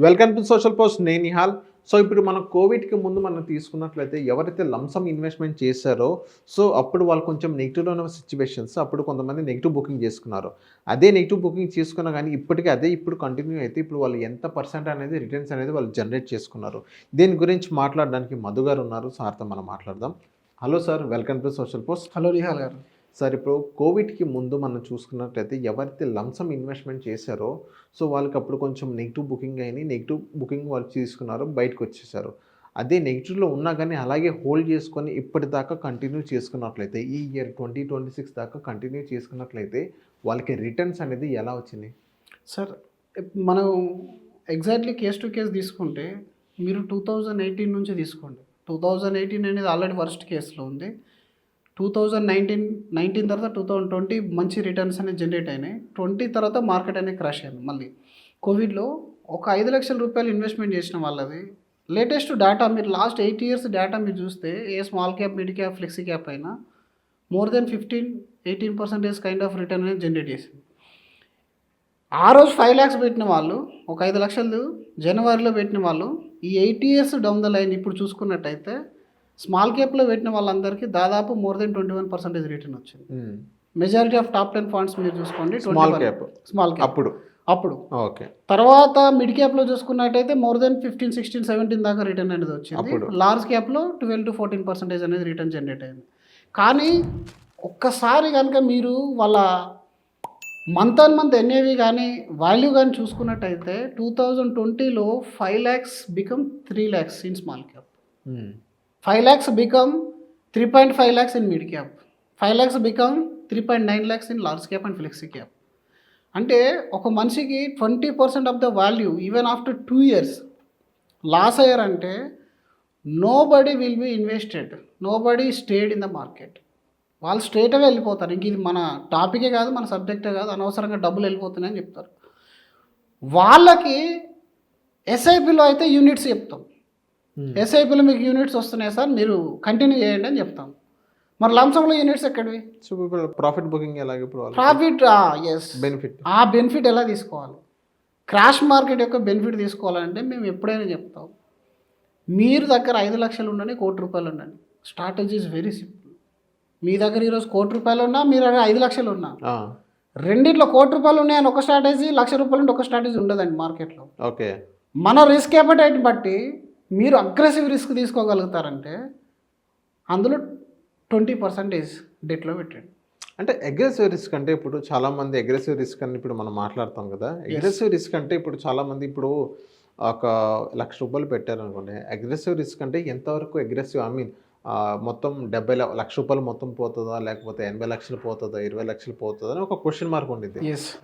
Welcome to social post. నేను Nihal. So ఇప్పుడు మనం కోవిడ్కి ముందు మనం తీసుకున్నట్లయితే ఎవరైతే లంసమ్ ఇన్వెస్ట్మెంట్ చేశారో సో అప్పుడు వాళ్ళు కొంచెం నెగిటివ్లో ఉన్న సిచ్యువేషన్స్, అప్పుడు కొంతమంది నెగిటివ్ బుకింగ్ చేసుకున్నారు. అదే నెగిటివ్ బుకింగ్ చేసుకున్నా కానీ ఇప్పటికీ అదే ఇప్పుడు కంటిన్యూ అయితే ఇప్పుడు వాళ్ళు ఎంత పర్సెంట్ అనేది రిటర్న్స్ అనేది వాళ్ళు జనరేట్ చేసుకున్నారు. దీని గురించి మాట్లాడడానికి మధు గారు ఉన్నారు. సార్తో మనం మాట్లాడదాం. Hello sir, welcome to social post. Hello Nihal garu. Sir, ఇప్పుడు కోవిడ్కి ముందు మనం చూసుకున్నట్లయితే ఎవరైతే లంసమ్ ఇన్వెస్ట్మెంట్ చేశారో సో వాళ్ళకి అప్పుడు కొంచెం నెగిటివ్ బుకింగ్ అయినాయి, నెగిటివ్ బుకింగ్ వాళ్ళు తీసుకున్నారు, బయటకు వచ్చేసారు. అదే నెగిటివ్లో ఉన్నా కానీ అలాగే హోల్డ్ చేసుకొని ఇప్పటిదాకా కంటిన్యూ చేసుకున్నట్లయితే ఈ ఇయర్ 2026 దాకా కంటిన్యూ చేసుకున్నట్లయితే వాళ్ళకి రిటర్న్స్ అనేది ఎలా వచ్చినాయి? సార్, మనం ఎగ్జాక్ట్లీ కేస్ టు కేస్ తీసుకుంటే మీరు 2018 నుంచి తీసుకోండి. 2018 అనేది ఆల్రెడీ వర్స్ట్ కేసులో ఉంది. 2019 తర్వాత 2020 మంచి రిటర్న్స్ అనేది జనరేట్ అయినాయి. 20 తర్వాత మార్కెట్ అనేది క్రాష్ అయింది. మళ్ళీ కోవిడ్లో ఒక 5 లక్షల రూపాయలు ఇన్వెస్ట్మెంట్ చేసిన వాళ్ళది లేటెస్ట్ డేటా మీరు లాస్ట్ 8 ఇయర్స్ డేటా మీరు చూస్తే ఏ small cap, mid cap, flexi cap అయినా more than 15-18% kind of return అనేది జనరేట్ చేసింది. ఆ రోజు 5 lakhs పెట్టిన వాళ్ళు, ఒక 5 లక్షలు జనవరిలో పెట్టిన వాళ్ళు ఈ 8 years డౌన్ ద లైన్ ఇప్పుడు చూసుకున్నట్టయితే స్మాల్ క్యాప్లో పెట్టిన వాళ్ళందరికీ దాదాపు మోర్ దెన్ 21% రిటర్న్ వచ్చింది. మెజారిటీ ఆఫ్ టాప్ 10 ఫండ్స్ మీరు చూసుకోండి స్మాల్ క్యాప్ అప్పుడు ఓకే. తర్వాత మిడ్ క్యాప్లో చూసుకున్నట్టయితే మోర్ దెన్ 15-16-17 దాకా రిటర్న్ అనేది వచ్చింది. లార్జ్ క్యాప్లో 12-14% అనేది రిటర్న్ జనరేట్ అయింది. కానీ ఒక్కసారి కనుక మీరు వాళ్ళ మంత్ ఆన్ మంత్ ఎన్ఏవి కానీ వాల్యూ కానీ చూసుకున్నట్టయితే 2020లో 5 lakhs become 3 lakhs in small cap, 5 lakhs become 3.5 lakhs in mid cap, 5 lakhs become 3.9 lakhs in large cap and flexi cap. అంటే ఒక మనిషికి 20% of the value even after 2 years loss అయ్యారంటే nobody will be invested, nobody stayed in the market. వాళ్ళు స్ట్రేట్గా వెళ్ళిపోతారు. ఇంక ఇది మన టాపికే కాదు, మన సబ్జెక్టే కాదు, అనవసరంగా డబ్బులు వెళ్ళిపోతున్నాయని చెప్తారు. వాళ్ళకి ఎస్ఐపిలో అయితే యూనిట్స్ చెప్తాం, ఎస్ఐపిలో మీకు యూనిట్స్ వస్తున్నాయి సార్, మీరు కంటిన్యూ చేయండి అని చెప్తాం. మరి లంసంలో యూనిట్స్ ఎక్కడివి? సో ఇప్పుడు ప్రాఫిట్ బుకింగ్ ఎలాగ? ఇప్పుడు ప్రాఫిట్ ఎస్ బెనిఫిట్ ఎలా తీసుకోవాలి, క్రాష్ మార్కెట్ యొక్క బెనిఫిట్ తీసుకోవాలంటే మేము ఎప్పుడైనా చెప్తాం, మీరు దగ్గర 5 లక్షలు ఉండని, 1 కోటి రూపాయలు ఉండని. Strategy is very simple. మీ దగ్గర ఈరోజు 1 కోటి రూపాయలు ఉన్నా, మీరు దగ్గర 5 లక్షలు ఉన్నా, రెండిట్లో 1 కోటి రూపాయలు ఉన్నాయని ఒక స్ట్రాటజీ, 1 లక్ష రూపాయలు ఉంటే ఒక స్ట్రాటజీ ఉండదండి మార్కెట్లో. ఓకే. మన రిస్క్ అపెటైట్ బట్టి మీరు అగ్రెసివ్ రిస్క్ తీసుకోగలుగుతారంటే అందులో 20% డెట్లో పెట్టండి. అంటే అగ్రెసివ్ రిస్క్ అంటే ఇప్పుడు చాలామంది అగ్రెసివ్ రిస్క్ అని ఇప్పుడు మనం మాట్లాడతాం కదా. అగ్రెసివ్ రిస్క్ అంటే ఇప్పుడు చాలామంది ఇప్పుడు ఒక 1 లక్ష రూపాయలు పెట్టారనుకోండి, అగ్రెసివ్ రిస్క్ అంటే ఎంతవరకు అగ్రెసివ్? ఐ మీన్ మొత్తం 70 లక్ష రూపాయలు మొత్తం పోతుందా, లేకపోతే 80 లక్షలు పోతుందా, 20 లక్షలు పోతుందా అని ఒక క్వశ్చన్ మార్క్ ఉండేది.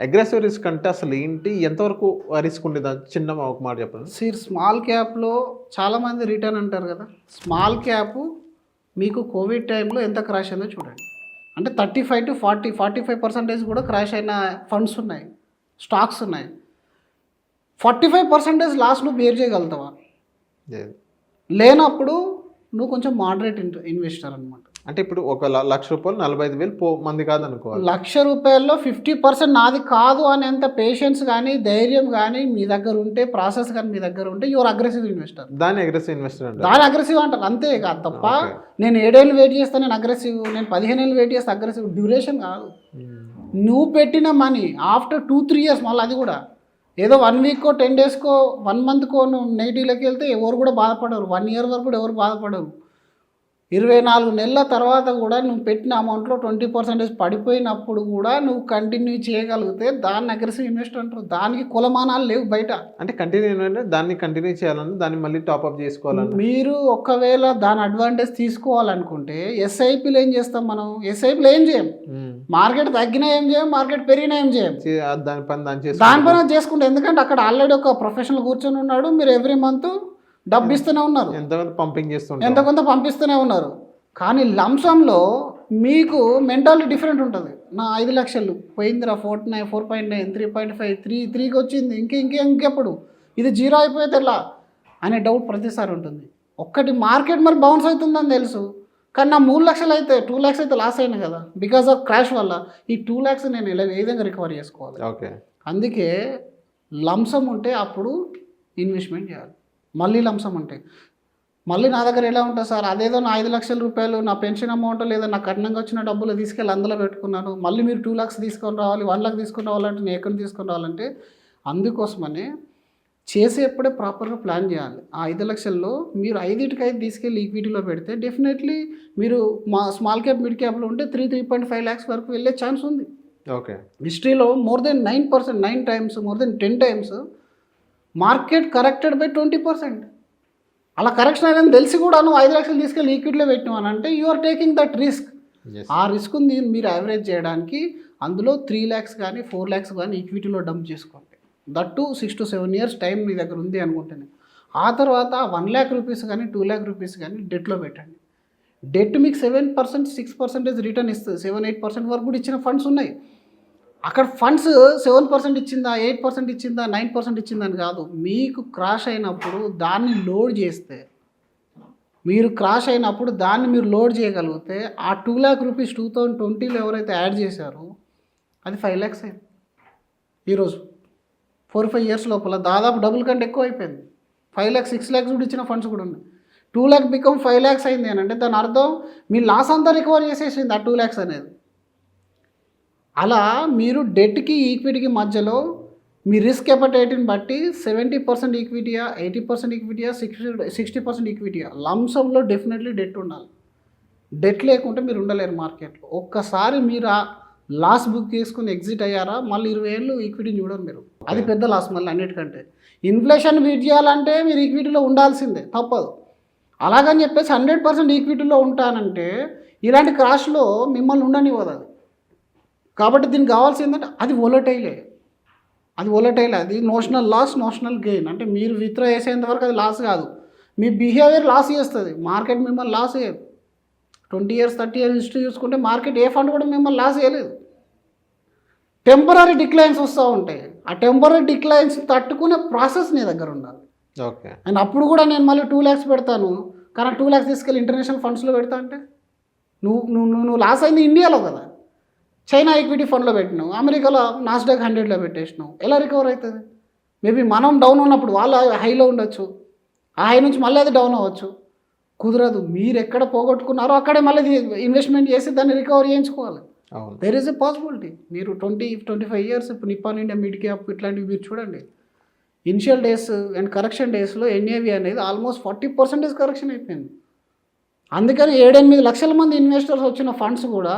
అగ్రెసివ్ రిస్క్ అంటే అసలు ఏంటి, ఎంతవరకు రిస్క్ ఉండేది? చిన్న ఒక మాట చెప్పండి. సార్, స్మాల్ క్యాప్లో చాలామంది రిటర్న్ అంటారు కదా. స్మాల్ క్యాప్ మీకు కోవిడ్ టైంలో ఎంత క్రాష్ అయిందో చూడండి. అంటే 35-45% కూడా క్రాష్ అయిన ఫండ్స్ ఉన్నాయి, స్టాక్స్ ఉన్నాయి. 45% లాస్ నువ్వు బేర్ చేయగలుగుతావా? లేనప్పుడు నువ్వు కొంచెం మోడరేట్ ఇన్వెస్టర్ అనమాట. అంటే ఇప్పుడు ఒక 1 లక్ష రూపాయలు 45,000 మంది కాదు అనుకోవాలి. 1 లక్ష రూపాయల్లో 50% నాది కాదు అనేంత పేషెన్స్ కానీ, ధైర్యం కానీ మీ దగ్గర ఉంటే, ప్రాసెస్ కానీ మీ దగ్గర ఉంటే యువర్ అగ్రెసివ్ ఇన్వెస్టర్. దాని అగ్రెసివ్ ఇన్వెస్టర్ అంటే దాని అగ్రెసివ్ అంటారు, అంతే కాదు తప్ప నేను 7 ఏళ్ళు వెయిట్ చేస్తాను నేను అగ్రెసివ్, నేను 15 ఏళ్ళు వెయిట్ చేస్తే అగ్రెసివ్. డ్యూరేషన్ కాదు, నువ్వు పెట్టిన మనీ ఆఫ్టర్ 2-3 years, మళ్ళీ అది కూడా ఏదో 1 week 10 days 1 month నువ్వు నెగిటివ్లోకి వెళ్తే ఎవరు కూడా బాధపడరు. 1 year వరకు కూడా ఎవరు బాధపడరు. 24 నెలల తర్వాత కూడా నువ్వు పెట్టిన అమౌంట్లో 20% పడిపోయినప్పుడు కూడా నువ్వు కంటిన్యూ చేయగలిగితే దాన్ని అగ్రెసివ్ ఇన్వెస్టర్ అంటారు. దానికి కులమానాలు లేవు బయట. అంటే దాన్ని కంటిన్యూ చేయాలని, దాన్ని మళ్ళీ టాప్అప్ చేసుకోవాలని. మీరు ఒకవేళ దాని అడ్వాంటేజ్ తీసుకోవాలనుకుంటే ఎస్ఐపీలు ఏం చేస్తాం మనం? ఎస్ఐపీలు ఏం చేయం, మార్కెట్ తగ్గినా ఏం చేయం, మార్కెట్ పెరిగినా ఏం చేయం, దానిపైన చేసుకుంటే. ఎందుకంటే అక్కడ ఆల్రెడీ ఒక ప్రొఫెషనల్ కూర్చొని ఉన్నాడు, మీరు ఎవ్రీ మంత్ డబ్బు ఇస్తూనే ఉన్నారు, ఎంత కొంత పంపిస్తూనే ఉన్నారు. కానీ లంసంలో మీకు మెంటాలిటీ డిఫరెంట్ ఉంటుంది. నా 5 లక్షలు పోయిందిరా, 4.9, 3.5, 3కి వచ్చింది, ఇంకెప్పుడు ఇది 0 అయిపోతే ఎలా అనే డౌట్ ప్రతిసారి ఉంటుంది. ఒక్కటి మార్కెట్ మరి బౌన్స్ అవుతుందని తెలుసు, కానీ నా 3 లక్షలు అయితే 2 lakhs అయితే లాస్ అయినా కదా బికాస్ ఆఫ్ క్రాష్ వల్ల. ఈ 2 lakhs నేను ఏ విధంగా రికవర్ చేసుకోవాలి? ఓకే. అందుకే లంసమ్ ఉంటే అప్పుడు ఇన్వెస్ట్మెంట్ చేయాలి. మళ్ళీ లంసం అంటే మళ్ళీ నా దగ్గర ఎలా ఉంటుంది సార్, అదేదో నా 5 లక్షల రూపాయలు నా పెన్షన్ అమౌంట్ లేదా నా కట్నంగా వచ్చిన డబ్బులు తీసుకెళ్ళి అందులో పెట్టుకున్నాను, మళ్ళీ మీరు 2 lakhs తీసుకొని రావాలి, 1 lakh తీసుకొని రావాలంటే నేను ఎక్కడ తీసుకొని రావాలంటే, అందుకోసమనే చేసేప్పుడే ప్రాపర్గా ప్లాన్ చేయాలి. ఆ 5 లక్షల్లో మీరు 5 తీసుకెళ్ళి ఈక్విటీలో పెడితే డెఫినెట్లీ మీరు మా స్మాల్ క్యాప్ మిడ్ క్యాప్లో ఉంటే 3.5 lakhs వరకు వెళ్ళే ఛాన్స్ ఉంది. ఓకే. హిస్టరీలో more than 9%, 9 times, more than 10 times market corrected by 20%. అలా కరెక్షన్ అనేది తెలిసి కూడా నువ్వు 5 లక్షలు తీసుకెళ్ళి ఈక్విటీలో పెట్టినావు అని అంటే you are taking that risk. ఆ రిస్క్ని మీరు యావరేజ్ చేయడానికి అందులో 3 lakhs కానీ 4 lakhs కానీ ఈక్విటీలో డంప్ చేసుకోండి. దట్టు 6 to 7 years టైం మీ దగ్గర ఉంది అనుకుంటేనే. ఆ తర్వాత 1 lakh rupees కానీ 2 lakh rupees కానీ డెట్లో పెట్టండి. డెట్ మీకు 7%, 6% రిటర్న్ ఇస్తుంది. 7-8% వరకు కూడా ఇచ్చిన ఫండ్స్ ఉన్నాయి. అక్కడ ఫండ్స్ 7% ఇచ్చిందా, 8% ఇచ్చిందా, 9% ఇచ్చిందని కాదు. మీకు క్రాష్ అయినప్పుడు దాన్ని లోడ్ చేస్తే, మీరు క్రాష్ అయినప్పుడు దాన్ని మీరు లోడ్ చేయగలిగితే ఆ 2 lakh rupees 2020లో ఎవరైతే యాడ్ చేశారో అది 5 lakhs అయింది. ఈరోజు 4-5 years లోపల దాదాపు డబుల్ కంటే ఎక్కువ అయిపోయింది. 5 lakhs, 6 lakhs కూడా ఇచ్చిన ఫండ్స్ కూడా ఉన్నాయి. 2 lakh బికమ్ 5 lakhs అయింది అని అంటే దాని అర్థం మీ లాస్ అంతా రికవర్ చేసేసింది ఆ 2 lakhs అనేది. అలా మీరు డెట్కి ఈక్విటీకి మధ్యలో మీ రిస్క్ ఎపటైట్ని బట్టి 70% ఈక్విటీయా, 80% ఈక్విటీయా, 60% ఈక్విటీయా, లంసంలో డెఫినెట్లీ డెట్ ఉండాలి. డెట్ లేకుంటే మీరు ఉండలేరు మార్కెట్లో. ఒక్కసారి మీరు ఆ లాస్ బుక్ చేసుకుని ఎగ్జిట్ అయ్యారా మళ్ళీ 20 ఏళ్ళు ఈక్విటీని చూడరు మీరు. అది పెద్ద లాస్ మళ్ళీ అన్నిటికంటే. ఇన్ఫ్లేషన్ బీట్ చేయాలంటే మీరు ఈక్విటీలో ఉండాల్సిందే, తప్పదు. అలాగని చెప్పేసి 100% ఈక్విటీలో ఉంటానంటే ఇలాంటి క్రాష్లో మిమ్మల్ని ఉండనివ్వదు అది. కాబట్టి దీనికి కావాల్సిందంటే అది వోలటైలే, అది నోషనల్ లాస్, నోషనల్ గెయిన్. అంటే మీరు విత్డ్రా చేసేంత వరకు అది లాస్ కాదు, మీ బిహేవియర్ లాస్ చేస్తుంది, మార్కెట్ మిమ్మల్ని లాస్ చేయదు. 20 years 30 years హిస్టరీ చూసుకుంటే మార్కెట్ ఏ ఫండ్ కూడా మిమ్మల్ని లాస్ చేయలేదు. టెంపరీ డిక్లైన్స్ వస్తూ ఉంటాయి. ఆ టెంపరీ డిక్లైన్స్ తట్టుకునే ప్రాసెస్ నీ దగ్గర ఉండాలి. ఓకే. అండ్ అప్పుడు కూడా నేను మళ్ళీ 2 lakhs పెడతాను, కానీ 2 lakhs తీసుకెళ్ళి ఇంటర్నేషనల్ ఫండ్స్లో పెడతా అంటే నువ్వు లాస్ అయింది ఇండియాలో కదా. చైనా ఈక్విటీ ఫండ్లో పెట్టినావు, అమెరికాలో నాస్డాక్ 100లో పెట్టేసినావు, ఎలా రికవర్ అవుతుంది? మేబీ మనం డౌన్ ఉన్నప్పుడు వాళ్ళు హైలో ఉండొచ్చు, ఆ హై నుంచి మళ్ళీ అది డౌన్ అవ్వచ్చు. కుదరదు. మీరు ఎక్కడ పోగొట్టుకున్నారో అక్కడే మళ్ళీ ఇన్వెస్ట్మెంట్ చేసి దాన్ని రికవర్ చేయించుకోవాలి. There is a possibility. మీరు 20-25 years ఇప్పుడు నిప్పాన్ ఇండియా మిడ్ క్యాప్ ఇట్లాంటివి మీరు చూడండి. ఇనిషియల్ డేస్ అండ్ కరెక్షన్ డేస్లో ఎన్ఏవి అనేది ఆల్మోస్ట్ 40% కరెక్షన్ అయిపోయింది. అందుకని 7-8 లక్షల మంది ఇన్వెస్టర్స్ వచ్చిన ఫండ్స్ కూడా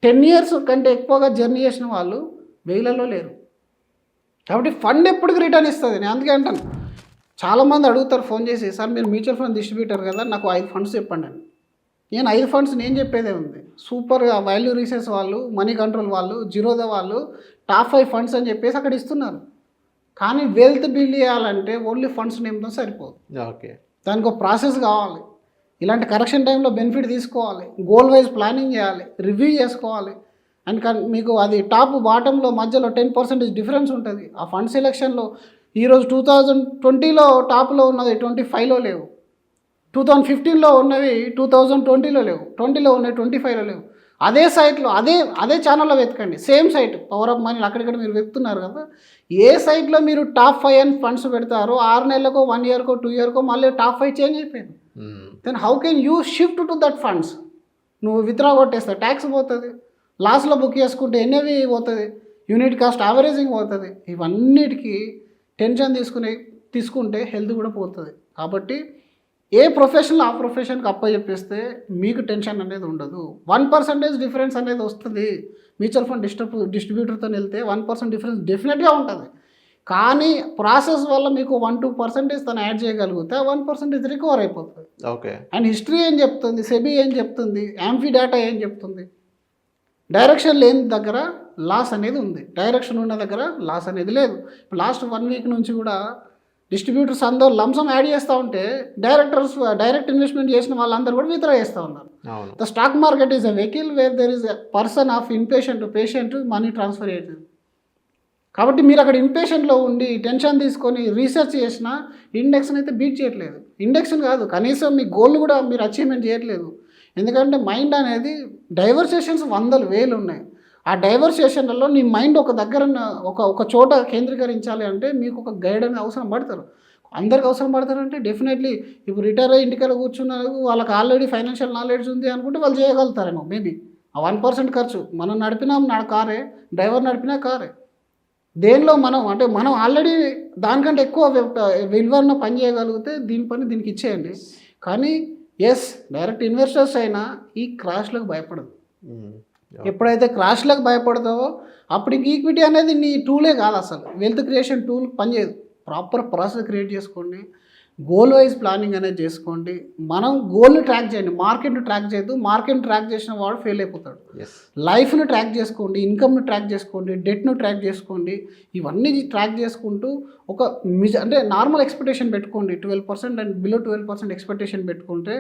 10 years కంటే ఎక్కువగా జర్నీ చేసిన వాళ్ళు 1000లలో లేరు. కాబట్టి ఫండ్ ఎప్పటికి రిటర్న్ ఇస్తుంది. నేను అందుకే అంటాను, చాలామంది అడుగుతారు ఫోన్ చేసి, సార్ మీరు మ్యూచువల్ ఫండ్ డిస్ట్రిబ్యూటర్ కదా, నాకు 5 funds చెప్పండి అని. నేను 5 funds నేను చెప్పేదే ఉంది. సూపర్గా వాల్యూ రీసెర్చ్ వాళ్ళు, మనీ కంట్రోల్ వాళ్ళు, జిరోదా వాళ్ళు టాప్ 5 funds అని చెప్పేసి అక్కడ ఇస్తున్నారు. కానీ వెల్త్ బిల్డ్ చేయాలంటే ఓన్లీ ఫండ్స్ నేమ్తో సరిపోదు. ఓకే. దానికి ఒక ప్రాసెస్ కావాలి. ఇలాంటి కరెక్షన్ టైంలో బెనిఫిట్ తీసుకోవాలి, గోల్ వైజ్ ప్లానింగ్ చేయాలి, రివ్యూ చేసుకోవాలి. అండ్ మీకు అది టాప్ బాటంలో మధ్యలో 10% డిఫరెన్స్ ఉంటుంది. ఆ ఫండ్ సెలెక్షన్లో ఈరోజు 2020లో టాప్లో ఉన్నది 25లో లేవు, 2015లో ఉన్నవి 2020లో లేవు, 20లో ఉన్నవి 25లో లేవు. అదే సైట్లో అదే ఛానల్లో వెతకండి, same site power of money అక్కడిక్కడ మీరు వెతుకుతున్నారు కదా. ఏ సైట్లో మీరు టాప్ 5 అని ఫండ్స్ పెడతారో 6 నెలలకో 1 yearకో 2 yearకో మళ్ళీ టాప్ 5 చేంజ్ అయిపోయింది. Then how can you shift to that funds? నువ్వు విత్డ్రా కొట్టేస్తే ట్యాక్స్ పోతుంది, లాస్లో బుక్ చేసుకుంటే ఎన్ఏవి పోతుంది, యూనిట్ కాస్ట్ యావరేజింగ్ పోతుంది. ఇవన్నిటికీ టెన్షన్ తీసుకుంటే హెల్త్ కూడా పోతుంది. కాబట్టి ఏ ప్రొఫెషన్లో ఆ ప్రొఫెషన్కి అప్పచెప్పేస్తే మీకు టెన్షన్ అనేది ఉండదు. 1% డిఫరెన్స్ అనేది వస్తుంది. మ్యూచువల్ ఫండ్ డిస్ట్రిబ్యూటర్తో వెళ్తే 1% డిఫరెన్స్ డెఫినెట్గా ఉంటుంది. కానీ ప్రాసెస్ వల్ల మీకు 1-2% తను యాడ్ చేయగలిగితే 1% రికవర్ అయిపోతుంది. ఓకే. అండ్ హిస్టరీ ఏం చెప్తుంది, సెబీ ఏం చెప్తుంది, యాంఫీ డేటా ఏం చెప్తుంది? డైరెక్షన్ లేని దగ్గర లాస్ అనేది ఉంది, డైరెక్షన్ ఉన్న దగ్గర లాస్ అనేది లేదు. లాస్ట్ 1 week నుంచి కూడా డిస్ట్రిబ్యూటర్స్ అందరూ లంసం యాడ్ చేస్తూ ఉంటే డైరెక్ట్ ఇన్వెస్ట్మెంట్ చేసిన వాళ్ళందరూ కూడా విత్డ్రా చేస్తూ ఉన్నారు. The stock market is a vehicle where there is a person of inpatient to patient money transfer అవుతుంది. కాబట్టి మీరు అక్కడ ఇంపేషెంట్లో ఉండి టెన్షన్ తీసుకొని రీసెర్చ్ చేసినా ఇండెక్స్ని అయితే బీట్ చేయట్లేదు. ఇండెక్స్ని కాదు, కనీసం మీ గోల్ కూడా మీరు అచీవ్మెంట్ చేయట్లేదు. ఎందుకంటే మైండ్ అనేది డైవర్సేషన్స్ 100,000 ఉన్నాయి. ఆ డైవర్సేషన్లలో నీ మైండ్ ఒక దగ్గర ఒక చోట కేంద్రీకరించాలి అంటే మీకు ఒక గైడ్ అనేది అవసరం పడతారు. అందరికి అవసరం పడతారంటే డెఫినెట్లీ ఇప్పుడు రిటైర్ అయ్యి ఇంటికాడ కూర్చున్నారు, వాళ్ళకి ఆల్రెడీ ఫైనాన్షియల్ నాలెడ్జ్ ఉంది అనుకుంటే వాళ్ళు చేయగలుగుతారేమో మేబీ. ఆ 1% ఖర్చు మనం నడిపినాం కారే, డ్రైవర్ నడిపినా కారే. దేనిలో మనం ఆల్రెడీ దానికంటే ఎక్కువ విలువన్న పని చేయగలిగితే దీని పని దీనికి ఇచ్చేయండి. కానీ ఎస్, డైరెక్ట్ ఇన్వెస్టర్స్ అయినా ఈ క్రాష్లకు భయపడదు. ఎప్పుడైతే క్రాష్లకు భయపడతావో అప్పుడు ఇంక ఈక్విటీ అనేది నీ టూలే కాదు, అసలు వెల్త్ క్రియేషన్ టూల్ పనిచేయదు. ప్రాపర్ ప్రాసెస్ క్రియేట్ చేసుకోండి, గోల్ వైజ్ ప్లానింగ్ అనేది చేసుకోండి. మనం గోల్ని ట్రాక్ చేయండి, మార్కెట్ని ట్రాక్ చేయొద్దు. మార్కెట్ని ట్రాక్ చేసిన వాడు ఫెయిల్ అయిపోతాడు. లైఫ్ని ట్రాక్ చేసుకోండి, ఇన్కమ్ని ట్రాక్ చేసుకోండి, డెట్ను ట్రాక్ చేసుకోండి. ఇవన్నీ ట్రాక్ చేసుకుంటూ ఒక అంటే నార్మల్ ఎక్స్పెక్టేషన్ పెట్టుకోండి. 12% అండ్ బిలో 12% ఎక్స్పెక్టేషన్ పెట్టుకుంటే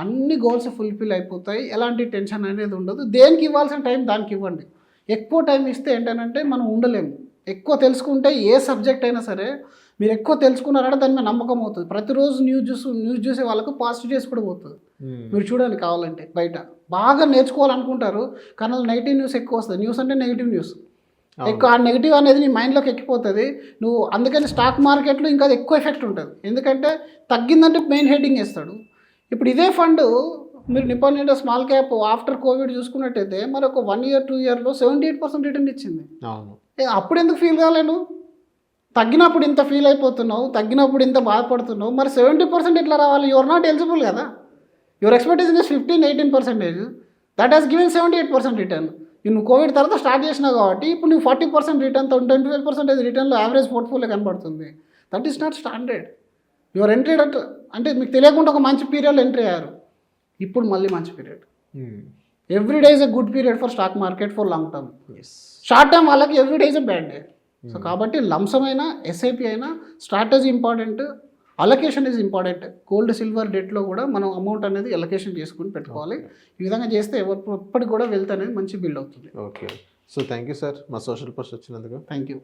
అన్ని గోల్స్ ఫుల్ఫిల్ అయిపోతాయి. ఎలాంటి టెన్షన్ అనేది ఉండదు. దేనికి ఇవ్వాల్సిన టైం దానికి ఇవ్వండి. ఎక్కువ టైం ఇస్తే ఏంటంటే మనం ఉండలేము. ఎక్కువ తెలుసుకుంటే ఏ సబ్జెక్ట్ అయినా సరే మీరు ఎక్కువ తెలుసుకున్నారంటే దాని మీద నమ్మకం అవుతుంది. ప్రతిరోజు న్యూస్ చూసే వాళ్ళకు పాజిటివ్ కూడా పోతుంది. మీరు చూడండి, కావాలంటే బయట బాగా నేర్చుకోవాలనుకుంటారు కానీ వాళ్ళు నెగిటివ్ న్యూస్ ఎక్కువ వస్తుంది. న్యూస్ అంటే నెగిటివ్ న్యూస్ ఎక్కువ, ఆ నెగిటివ్ అనేది నీ మైండ్లోకి ఎక్కిపోతుంది. నువ్వు అందుకని స్టాక్ మార్కెట్లో ఇంకా అది ఎక్కువ ఎఫెక్ట్ ఉంటుంది. ఎందుకంటే తగ్గిందంటే మెయిన్ హెడ్డింగ్ వేస్తాడు. ఇప్పుడు ఇదే ఫండ్ మీరు Nippon India small cap after Covid చూసుకున్నట్టయితే మరి ఒక 1 year 2 yearలో 78% రిటర్న్ ఇచ్చింది. అప్పుడు ఎందుకు ఫీల్ కాలేను? తగ్గినప్పుడు ఇంత ఫీల్ అయిపోతున్నావు, తగ్గినప్పుడు ఇంత బాధపడుతున్నావు, మరి 70% ఎట్లా రావాలి? యువర్ నాట్ ఎలిజిబుల్ కదా. Your expectation is 15-18%. That has given 78% return. నువ్వు కోవిడ్ తర్వాత స్టార్ట్ చేసినావు కాబట్టి ఇప్పుడు నువ్వు 40% రిటర్న్తో 10-12% రిటర్న్లో యావరేజ్ పోర్ట్ఫోలియో కనబడుతుంది. That is not standard. Your entry అంటే మీకు తెలియకుండా ఒక మంచి పీరియడ్లో ఎంట్రీ అయ్యారు, ఇప్పుడు మళ్ళీ మంచి period. Every day is a good period for stock market for long term. Short term వాళ్ళకి every day is a bad day. So కాబట్టి లంసమైనా ఎస్ఐపి అయినా strategy important, allocation is important. Gold silver డెట్లో కూడా మనం అమౌంట్ అనేది allocation చేసుకుని పెట్టుకోవాలి. ఈ విధంగా చేస్తే ఎప్పటికి కూడా వెల్త్ అనేది మంచి బిల్డ్ అవుతుంది. Okay, so thank you sir మా సోషల్ పోస్ట్ వచ్చినందుకు. Thank you.